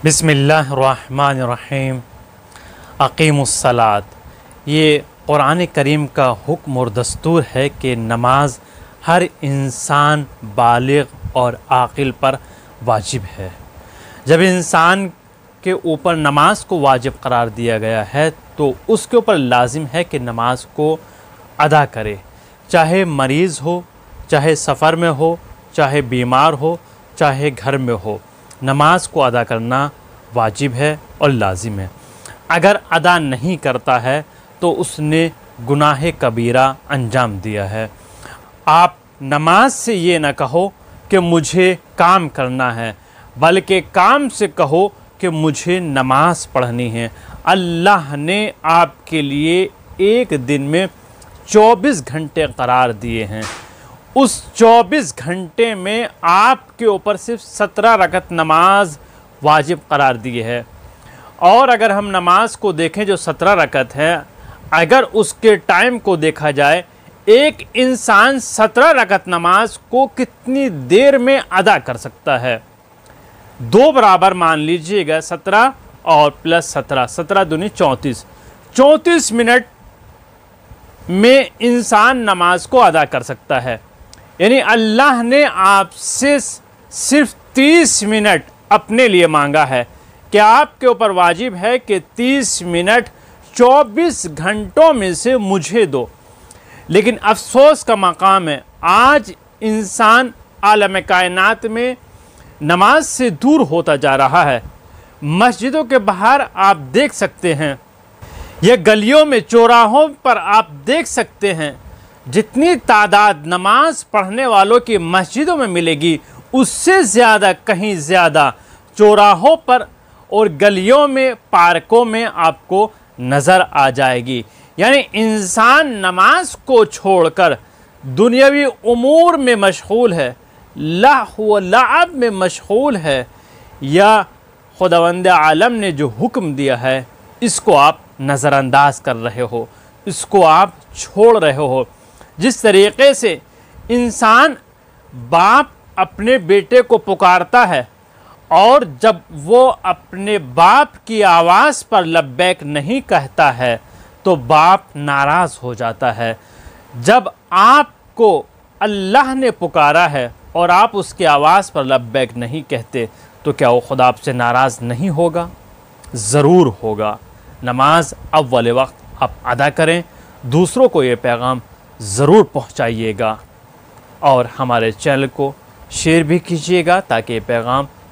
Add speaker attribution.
Speaker 1: बिस्मिल्लाहिर्रहमानिर्रहीम। अक़ीमुस्सलात, ये क़ुरान करीम का हुक्म और दस्तूर है कि नमाज हर इंसान बालिग़ और आक़िल पर वाजिब है। जब इंसान के ऊपर नमाज को वाजिब करार दिया गया है तो उसके ऊपर लाजिम है कि नमाज को अदा करे, चाहे मरीज़ हो, चाहे सफ़र में हो, चाहे बीमार हो, चाहे घर में हो। नमाज को अदा करना वाजिब है और लाजिम है। अगर अदा नहीं करता है तो उसने गुनाह कबीरा अंजाम दिया है। आप नमाज से ये न कहो कि मुझे काम करना है, बल्कि काम से कहो कि मुझे नमाज पढ़नी है। अल्लाह ने आपके लिए एक दिन में 24 घंटे करार दिए हैं। उस 24 घंटे में आपके ऊपर सिर्फ 17 रकत नमाज वाजिब करार दिए है। और अगर हम नमाज को देखें जो 17 रकत है, अगर उसके टाइम को देखा जाए, एक इंसान 17 रकत नमाज को कितनी देर में अदा कर सकता है? दो बराबर मान लीजिएगा, 17 और प्लस 17, 17 दूनी 34, 34 मिनट में इंसान नमाज को अदा कर सकता है। यानी अल्लाह ने आपसे सिर्फ 30 मिनट अपने लिए मांगा है कि आपके ऊपर वाजिब है कि 30 मिनट 24 घंटों में से मुझे दो। लेकिन अफसोस का मकाम है, आज इंसान आलम कायनात में नमाज से दूर होता जा रहा है। मस्जिदों के बाहर आप देख सकते हैं, यह गलियों में, चौराहों पर आप देख सकते हैं, जितनी तादाद नमाज पढ़ने वालों की मस्जिदों में मिलेगी, उससे ज़्यादा, कहीं ज़्यादा चौराहों पर और गलियों में, पार्कों में आपको नज़र आ जाएगी। यानी इंसान नमाज को छोड़कर दुनियावी उमूर में मशगूल है, लहव लअब में मशगूल है, या खुदावंद आलम ने जो हुक्म दिया है इसको आप नज़रअंदाज कर रहे हो, इसको आप छोड़ रहे हो। जिस तरीक़े से इंसान बाप अपने बेटे को पुकारता है और जब वो अपने बाप की आवाज़ पर लब्बैक नहीं कहता है तो बाप नाराज़ हो जाता है। जब आपको अल्लाह ने पुकारा है और आप उसकी आवाज़ पर लब्बैक नहीं कहते तो क्या वो खुदा आपसे नाराज़ नहीं होगा? ज़रूर होगा। नमाज अव्वल वक्त आप अदा करें, दूसरों को ये पैगाम ज़रूर पहुँचाइएगा और हमारे चैनल को शेयर भी कीजिएगा ताकि ये पैगाम